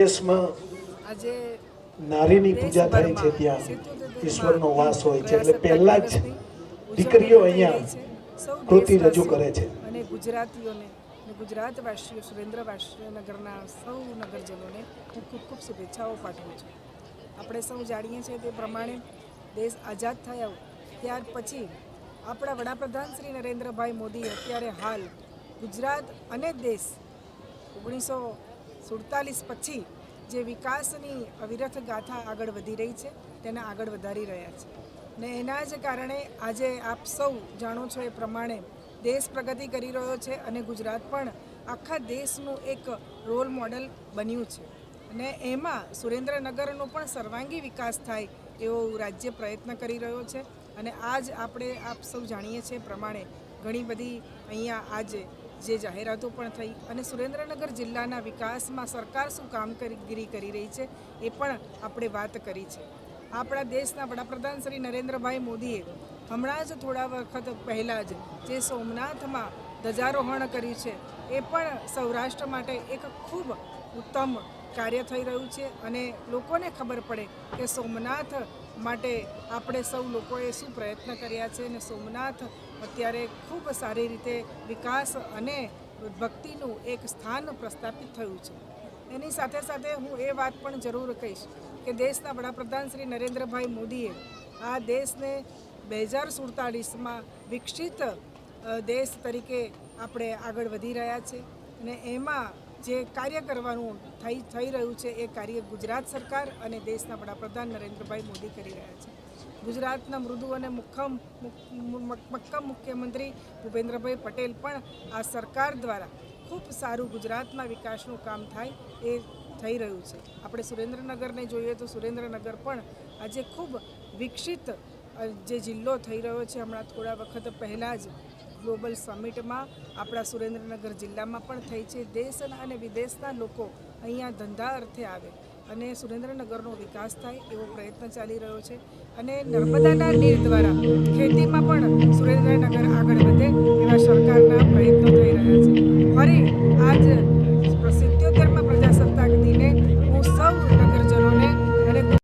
દેશમાં નારીની પૂજા થાય છે ત્યાં ઈશ્વરનો વાસ હોય છે એટલે પહેલા જ દીકરીઓ અહીંયા કૃતિ રજૂ કરે છે અને ગુજરાતીઓને અને ગુજરાતવાસીઓ સુરેન્દ્રવાસીઓ નગરના સૌ નગરજનોને હું ખૂબ ખૂબ શુભેચ્છાઓ પાઠવું છું। આપણે સૌ જાણીએ છીએ તે પ્રમાણે દેશ આઝાદ થયો ત્યાર પછી આપણા વડાપ્રધાન શ્રી નરેન્દ્રભાઈ મોદી અત્યારે હાલ ગુજરાત અને દેશ 1947 પછી જે વિકાસની અવિરત ગાથા આગળ વધી રહી છે તેને આગળ વધારી રહ્યા છે ને એના જ કારણે આજે આપ સૌ જાણો છો એ પ્રમાણે દેશ પ્રગતિ કરી રહ્યો છે અને ગુજરાત પણ આખા દેશનું એક રોલ મોડલ બન્યું છે અને એમાં સુરેન્દ્રનગરનો પણ સર્વાંગી વિકાસ થાય એવો રાજ્ય પ્રયત્ન કરી રહ્યો છે અને આજ આપણે આપ સૌ જાણીએ છીએ પ્રમાણે ઘણી બધી અહીંયા આજે જે જાહેરાતો પણ થઈ અને સુરેન્દ્રનગર જિલ્લાના વિકાસમાં સરકાર શું કામગીરી કરી રહી છે એ પણ આપણે વાત કરી છે। આપણા દેશના વડાપ્રધાન શ્રી નરેન્દ્રભાઈ મોદીએ હમણાં જ થોડા વખત પહેલાં જ જે સોમનાથમાં ધ્વજારોહણ કર્યું છે એ પણ સૌરાષ્ટ્ર માટે એક ખૂબ ઉત્તમ કાર્ય થઈ રહ્યું છે અને લોકોને ખબર પડે કે સોમનાથ માટે આપણે સૌ લોકોએ શું પ્રયત્ન કર્યા છે અને સોમનાથ અત્યારે ખૂબ સારી રીતે વિકાસ અને ભક્તિનું એક સ્થાન પ્રસ્થાપિત થયું છે। એની સાથે સાથે હું એ વાત પણ જરૂર કહીશ કે દેશના વડાપ્રધાન શ્રી નરેન્દ્રભાઈ મોદીએ આ દેશને 2047માં વિકસિત દેશ તરીકે આપણે આગળ વધી રહ્યા છે અને એમાં જે કાર્ય કરવાનું થઈ રહ્યું છે એ કાર્ય ગુજરાત સરકાર અને દેશના વડાપ્રધાન નરેન્દ્રભાઈ મોદી કરી રહ્યા છે। ગુજરાતના મૃદુ અને મક્કમ મુખ્યમંત્રી ભૂપેન્દ્રભાઈ પટેલ પણ આ સરકાર દ્વારા ખૂબ સારું ગુજરાતના વિકાસનું કામ થાય એ થઈ રહ્યું છે। આપણે સુરેન્દ્રનગરને જોઈએ તો સુરેન્દ્રનગર પણ આજે ખૂબ વિકસિત જે જિલ્લો થઈ રહ્યો છે। હમણાં થોડા વખત પહેલાં જ ગ્લોબલ સમિટમાં આપણા સુરેન્દ્રનગર જિલ્લામાં પણ થઈ છે। દેશના અને વિદેશના લોકો અહીંયા ધંધા અર્થે આવે અને સુરેન્દ્રનગરનો વિકાસ થાય એવો પ્રયત્ન ચાલી રહ્યો છે અને નર્મદાના નીર દ્વારા ખેતીમાં પણ સુરેન્દ્રનગર આગળ વધે એવા